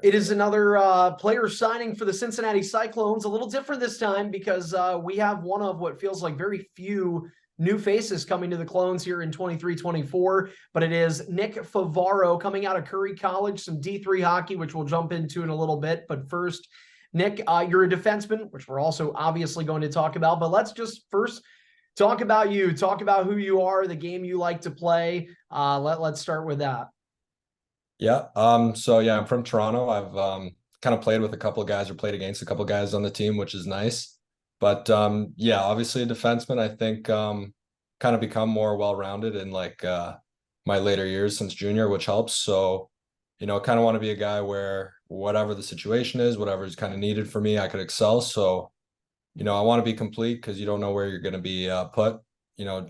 It is another player signing for the Cincinnati Cyclones. A little different this time because we have one of what feels like very few new faces coming to the Clones here in 23-24, but it is Nick Favaro coming out of Curry College, some D3 hockey, which we'll jump into in a little bit. But first, Nick, you're a defenseman, which we're also obviously going to talk about, but let's just first talk about you, talk about who you are, the game you like to play. Let's start with that. Yeah. So yeah, I'm from Toronto. I've kind of played with a couple of guys or played against a couple of guys on the team, which is nice. But yeah, obviously a defenseman, I think kind of become more well-rounded in like my later years since junior, which helps. So, kind of want to be a guy where whatever the situation is, whatever is kind of needed for me, I could excel. So, I want to be complete because you don't know where you're going to be put,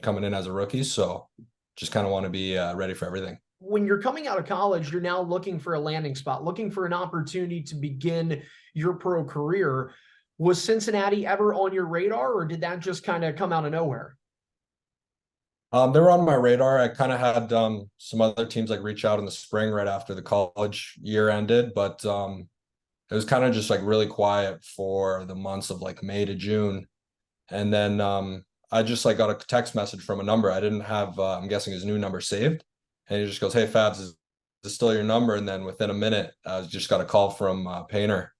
coming in as a rookie. So just kind of want to be ready for everything. When you're coming out of college, you're now looking for a landing spot, looking for an opportunity to begin your pro career. Was Cincinnati ever on your radar, or did that just kind of come out of nowhere? They were on my radar. I kind of had some other teams like reach out in the spring right after the college year ended, but it was kind of just like really quiet for the months of like May to June. And then I just like got a text message from a number. I didn't have, I'm guessing his new number saved. And he just goes, "Hey, Fabs, is this still your number?" And then within a minute, I just got a call from Painter.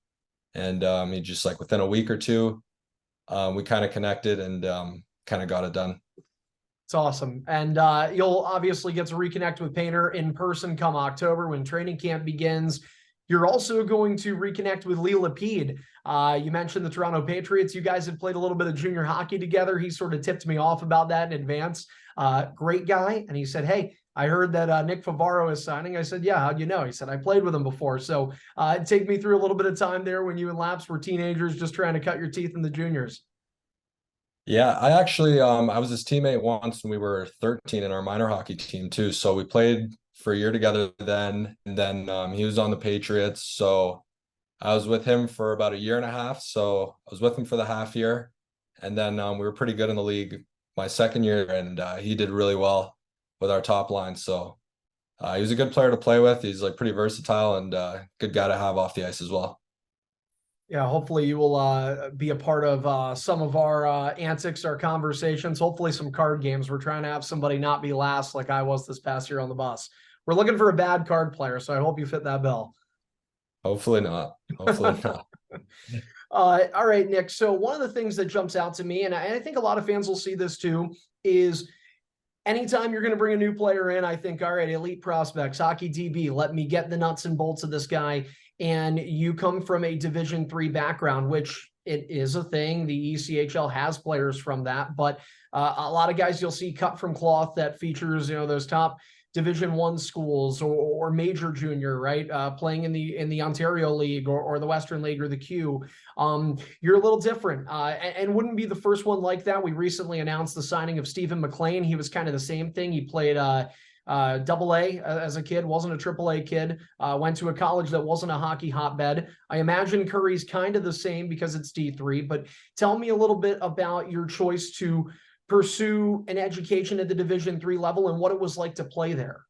And he just like within a week or two, we kind of connected and kind of got it done. It's awesome. And you'll obviously get to reconnect with Painter in person come October when training camp begins. You're also going to reconnect with Lee Lapide. You mentioned the Toronto Patriots. You guys had played a little bit of junior hockey together. He sort of tipped me off about that in advance. Great guy. And he said, "Hey, I heard that Nick Favaro is signing." I said, "Yeah, how'd you know?" He said, "I played with him before." So take me through a little bit of time there when you and Laps were teenagers just trying to cut your teeth in the juniors. Yeah, I actually I was his teammate once when we were 13 in our minor hockey team too. So we played for a year together then, and then he was on the Patriots. So I was with him for about a year and a half. So I was with him for the half year, and then we were pretty good in the league my second year, and he did really well with our top line. So he was a good player to play with. He's like pretty versatile and good guy to have off the ice as well. Yeah, hopefully you will be a part of some of our antics, our conversations, hopefully some card games. We're trying to have somebody not be last like I was this past year on the bus. We're looking for a bad card player, so I hope you fit that bill. Hopefully not. Hopefully not. All right, Nick. So one of the things that jumps out to me, and I think a lot of fans will see this too, is anytime you're going to bring a new player in, I think, all right, elite prospects, hockey DB, let me get the nuts and bolts of this guy. And you come from a Division III background, which it is a thing. The ECHL has players from that, but a lot of guys you'll see cut from cloth that features, those top Division I schools or major junior, right? Playing in the Ontario League or the Western League or the Q. You're a little different and wouldn't be the first one like that. We recently announced the signing of Stephen McLean. He was kind of the same thing. He played double A as a kid, wasn't a triple A kid, went to a college that wasn't a hockey hotbed. I imagine Curry's kind of the same because it's D3, but tell me a little bit about your choice to pursue an education at the Division III level and what it was like to play there.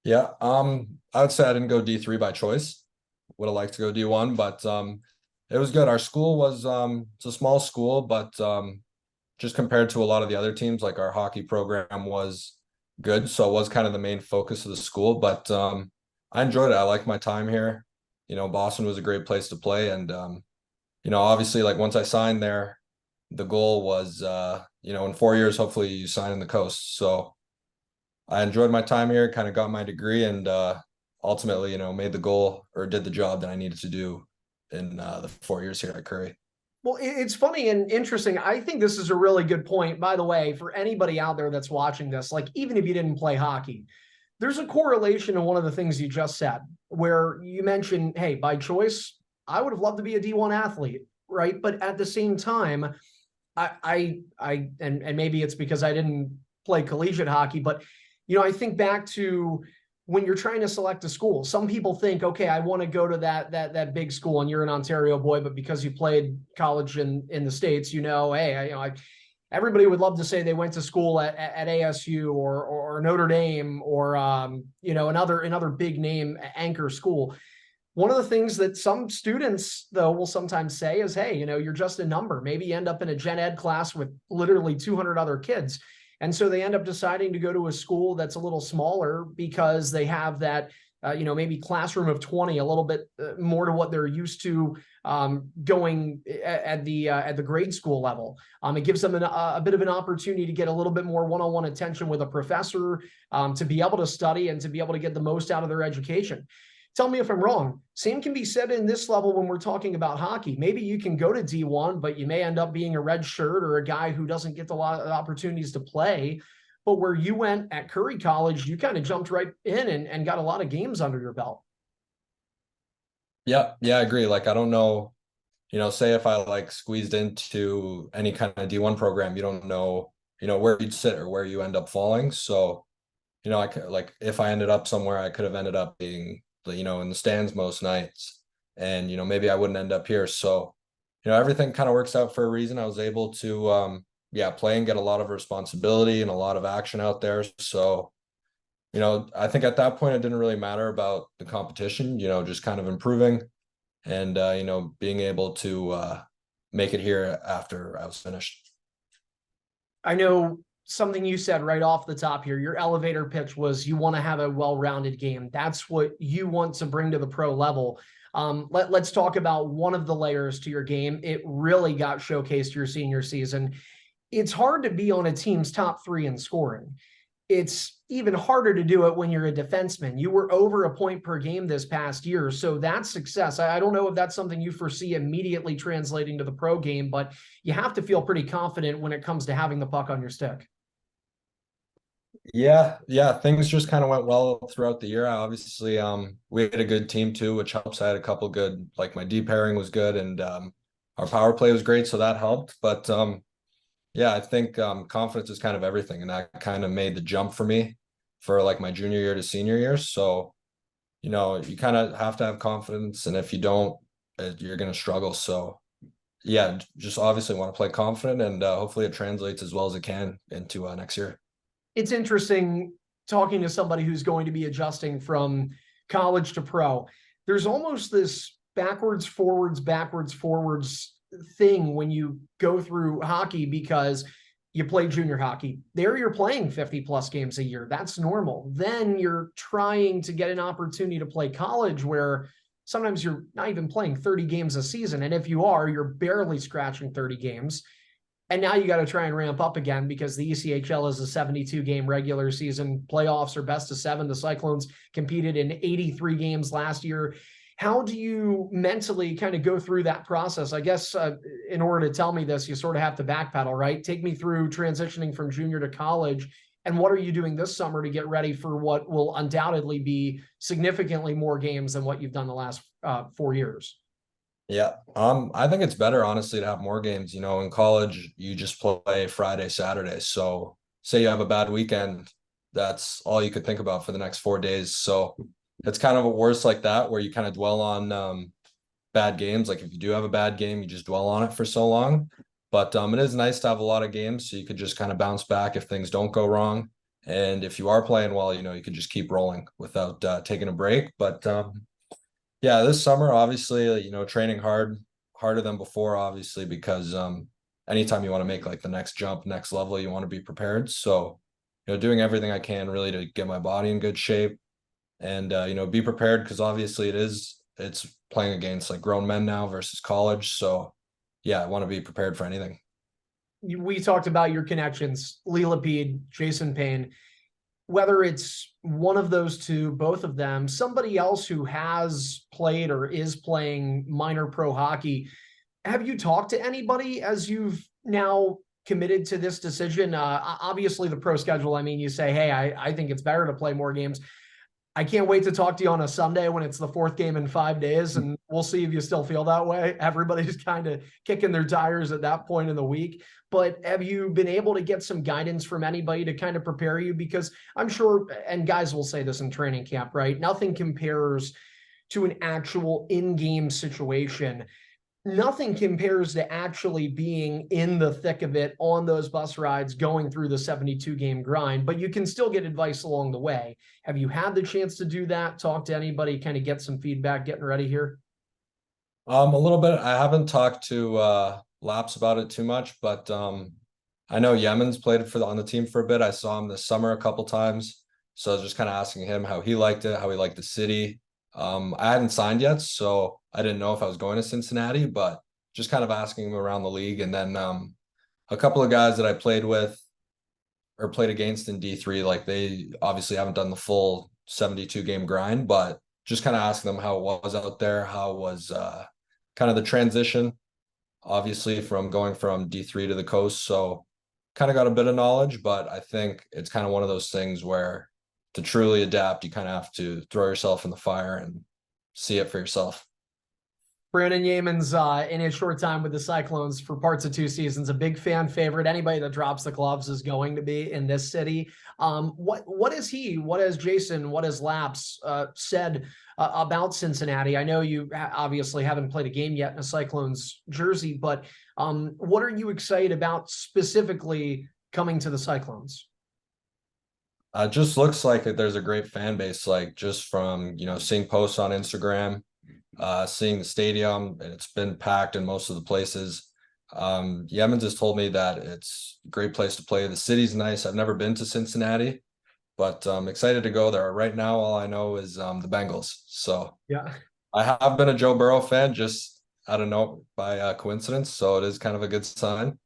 Yeah, I would say I didn't go D3 by choice. Would have liked to go D1, but it was good. Our school was it's a small school, but just compared to a lot of the other teams, like our hockey program was good. So it was kind of the main focus of the school, but I enjoyed it. I liked my time here. Boston was a great place to play. And obviously like once I signed there, the goal was in 4 years, hopefully you sign in the coast. So I enjoyed my time here, kind of got my degree and ultimately, made the goal or did the job that I needed to do in the 4 years here at Curry. Well, it's funny and interesting. I think this is a really good point, by the way, for anybody out there that's watching this, like even if you didn't play hockey, there's a correlation in one of the things you just said, where you mentioned, hey, by choice, I would have loved to be a D1 athlete, right? But at the same time, and maybe it's because I didn't play collegiate hockey, but I think back to when you're trying to select a school. Some people think, okay, I want to go to that big school, and you're an Ontario boy, but because you played college in the States, hey, everybody would love to say they went to school at ASU or Notre Dame or another big name anchor school. One of the things that some students, though, will sometimes say is, hey, you're just a number. Maybe you end up in a gen ed class with literally 200 other kids. And so they end up deciding to go to a school that's a little smaller because they have that, maybe classroom of 20, a little bit more to what they're used to going at the grade school level. It gives them a bit of an opportunity to get a little bit more one-on-one attention with a professor, to be able to study and to be able to get the most out of their education. Tell me if I'm wrong. Same can be said in this level when we're talking about hockey. Maybe you can go to D1, but you may end up being a red shirt or a guy who doesn't get a lot of opportunities to play. But where you went at Curry College, you kind of jumped right in and got a lot of games under your belt. Yeah, I agree. Like, I don't know, say if I like squeezed into any kind of D1 program, you don't know, where you'd sit or where you end up falling. So, I could, like, if I ended up somewhere, I could have ended up being, in the stands most nights, and, maybe I wouldn't end up here. So, everything kind of works out for a reason. I was able to, play and get a lot of responsibility and a lot of action out there. So, I think at that point, it didn't really matter about the competition, just kind of improving and, being able to make it here after I was finished. I know something you said right off the top here, your elevator pitch was you want to have a well-rounded game. That's what you want to bring to the pro level. Let's talk about one of the layers to your game. It really got showcased your senior season. It's hard to be on a team's top 3 in scoring. It's even harder to do it when you're a defenseman. You were over a point per game this past year. So that's success. I don't know if that's something you foresee immediately translating to the pro game, but you have to feel pretty confident when it comes to having the puck on your stick. Yeah, things just kind of went well throughout the year. Obviously, we had a good team too, which helps. I had a couple good, like my D pairing was good, and our power play was great, so that helped. But yeah, I think confidence is kind of everything, and that kind of made the jump for me for like my junior year to senior year. So, you kind of have to have confidence, and if you don't, you're going to struggle. So, yeah, just obviously want to play confident, and hopefully it translates as well as it can into next year. It's interesting talking to somebody who's going to be adjusting from college to pro. There's almost this backwards, forwards thing when you go through hockey because you play junior hockey. There you're playing 50 plus games a year. That's normal. Then you're trying to get an opportunity to play college where sometimes you're not even playing 30 games a season. And if you are, you're barely scratching 30 games. And now you got to try and ramp up again because the ECHL is a 72 game regular season. Playoffs are best of 7. The Cyclones competed in 83 games last year. How do you mentally kind of go through that process? I guess in order to tell me this, you sort of have to backpedal, right? Take me through transitioning from junior to college. And what are you doing this summer to get ready for what will undoubtedly be significantly more games than what you've done the last 4 years? Yeah. I think it's better, honestly, to have more games. In college, you just play Friday, Saturday. So say you have a bad weekend, that's all you could think about for the next 4 days. So it's kind of worse like that, where you kind of dwell on bad games. Like if you do have a bad game, you just dwell on it for so long. But it is nice to have a lot of games so you could just kind of bounce back if things don't go wrong. And if you are playing well, you could just keep rolling without taking a break. But yeah, this summer, obviously, training harder than before, obviously, because anytime you want to make like the next jump, next level, you want to be prepared. So, doing everything I can really to get my body in good shape and, be prepared because obviously it's playing against like grown men now versus college. So, yeah, I want to be prepared for anything. We talked about your connections, Lee Lapide, Jason Payne. Whether it's one of those two, both of them, somebody else who has played or is playing minor pro hockey, have you talked to anybody as you've now committed to this decision? Obviously, the pro schedule, I mean, you say, hey, I think it's better to play more games. I can't wait to talk to you on a Sunday when it's the 4th game in 5 days, and we'll see if you still feel that way. Everybody's kind of kicking their tires at that point in the week. But have you been able to get some guidance from anybody to kind of prepare you? Because I'm sure, and guys will say this in training camp, right? Nothing compares to an actual in-game situation. nothing compares to actually being in the thick of it on those bus rides, going through the 72 game grind, but you can still get advice along the way. Have you had the chance to do that? Talk to anybody, kind of get some feedback, getting ready here? A little bit. I haven't talked to Laps about it too much, but I know Yemen's played on the team for a bit. I saw him this summer a couple times. So I was just kind of asking him how he liked it, how he liked the city. I hadn't signed yet, so I didn't know if I was going to Cincinnati, but just kind of asking him around the league. And then a couple of guys that I played with or played against in D3, like they obviously haven't done the full 72 game grind, but just kind of asking them how it was out there, how was kind of the transition, obviously from going from D3 to the coast. So kind of got a bit of knowledge, but I think it's kind of one of those things where to truly adapt, you kind of have to throw yourself in the fire and see it for yourself. Brandon Yeaman's in his short time with the Cyclones for parts of 2 seasons, a big fan favorite. Anybody that drops the gloves is going to be in this city. What is he? What has Jason? What has Laps said about Cincinnati? I know you obviously haven't played a game yet in a Cyclones jersey, but what are you excited about specifically coming to the Cyclones? Just looks like there's a great fan base, like just from, seeing posts on Instagram, seeing the stadium, and it's been packed in most of the places. Yemen's has told me that it's a great place to play. The city's nice. I've never been to Cincinnati, but I'm excited to go there. Right now, all I know is the Bengals. So Yeah. I have been a Joe Burrow fan, just I don't know, by coincidence. So it is kind of a good sign.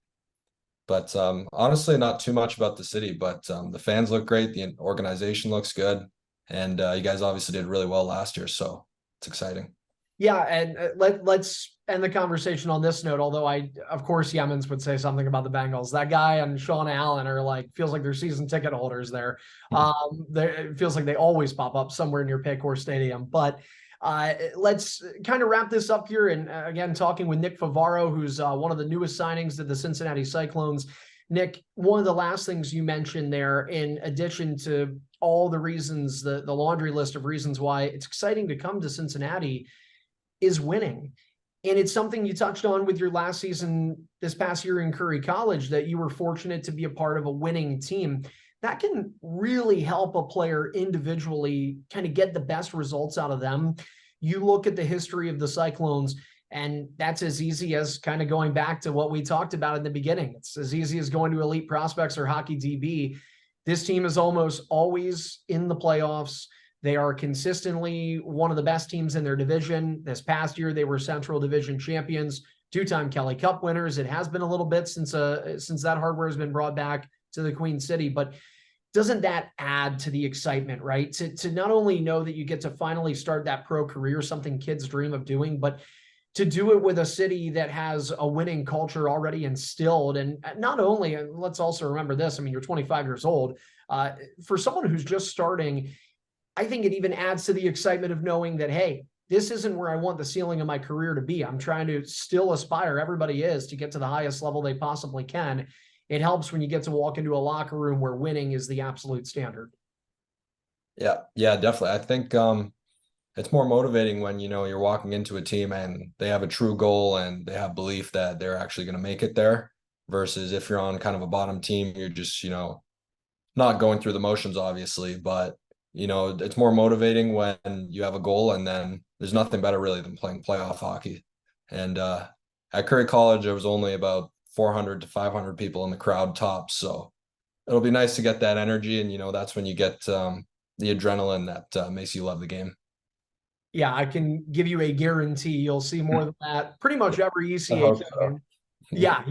But honestly, not too much about the city, but the fans look great. The organization looks good. And you guys obviously did really well last year. So it's exciting. Yeah, and let's end the conversation on this note. Although of course, Yemen's would say something about the Bengals. That guy and Sean Allen are feels like they're season ticket holders there. It feels like they always pop up somewhere near Paycor Stadium. But let's kind of wrap this up here. And again, talking with Nick Favaro, who's one of the newest signings to the Cincinnati Cyclones. Nick, one of the last things you mentioned there, in addition to all the reasons, the laundry list of reasons why it's exciting to come to Cincinnati, is winning. And it's something you touched on with your last season this past year in Curry College, that you were fortunate to be a part of a winning team. That can really help a player individually kind of get the best results out of them. You look at the history of the Cyclones, and that's as easy as kind of going back to what we talked about in the beginning. It's as easy as going to Elite Prospects or Hockey DB. This team is almost always in the playoffs. They are consistently one of the best teams in their division. This past year, they were Central Division champions, 2-time Kelly Cup winners. It has been a little bit since that hardware has been brought back to the Queen City, but doesn't that add to the excitement, right? To not only know that you get to finally start that pro career, something kids dream of doing, but to do it with a city that has a winning culture already instilled. And not only, and let's also remember this, I mean, you're 25 years old. For someone who's just starting, I think it even adds to the excitement of knowing that, hey, this isn't where I want the ceiling of my career to be. I'm trying to still aspire, everybody is, to get to the highest level they possibly can. It helps when you get to walk into a locker room where winning is the absolute standard. Yeah, definitely. I think it's more motivating when, you're walking into a team and they have a true goal and they have belief that they're actually going to make it there, versus if you're on kind of a bottom team, you're just, not going through the motions, obviously, but it's more motivating when you have a goal, and then there's nothing better really than playing playoff hockey. And at Curry College, there was only about 400 to 500 people in the crowd tops. So it'll be nice to get that energy. And, that's when you get the adrenaline that makes you love the game. Yeah, I can give you a guarantee you'll see more than that pretty much every ECHL game. Yeah,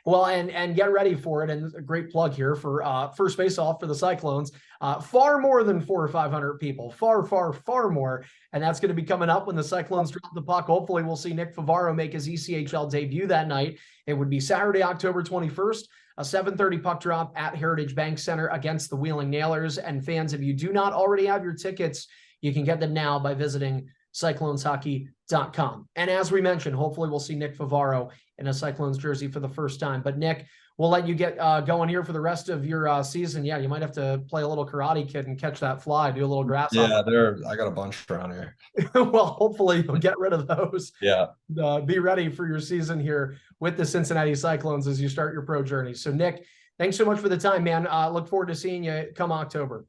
well, and get ready for it. And a great plug here for first face off for the Cyclones. Far more than 400 or 500 people, far, far, far more. And that's going to be coming up when the Cyclones drop the puck. Hopefully we'll see Nick Favaro make his ECHL debut that night. It would be Saturday, October 21st, a 7:30 puck drop at Heritage Bank Center against the Wheeling Nailers. And fans, if you do not already have your tickets, you can get them now by visiting cycloneshockey.com. And as we mentioned, hopefully we'll see Nick Favaro in a Cyclones jersey for the first time. But Nick, we'll let you get going here for the rest of your season. Yeah, you might have to play a little Karate Kid and catch that fly, do a little grass. Yeah, I got a bunch around here. Well, hopefully you'll get rid of those. Yeah. Be ready for your season here with the Cincinnati Cyclones as you start your pro journey. So Nick, thanks so much for the time, man. Look forward to seeing you come October.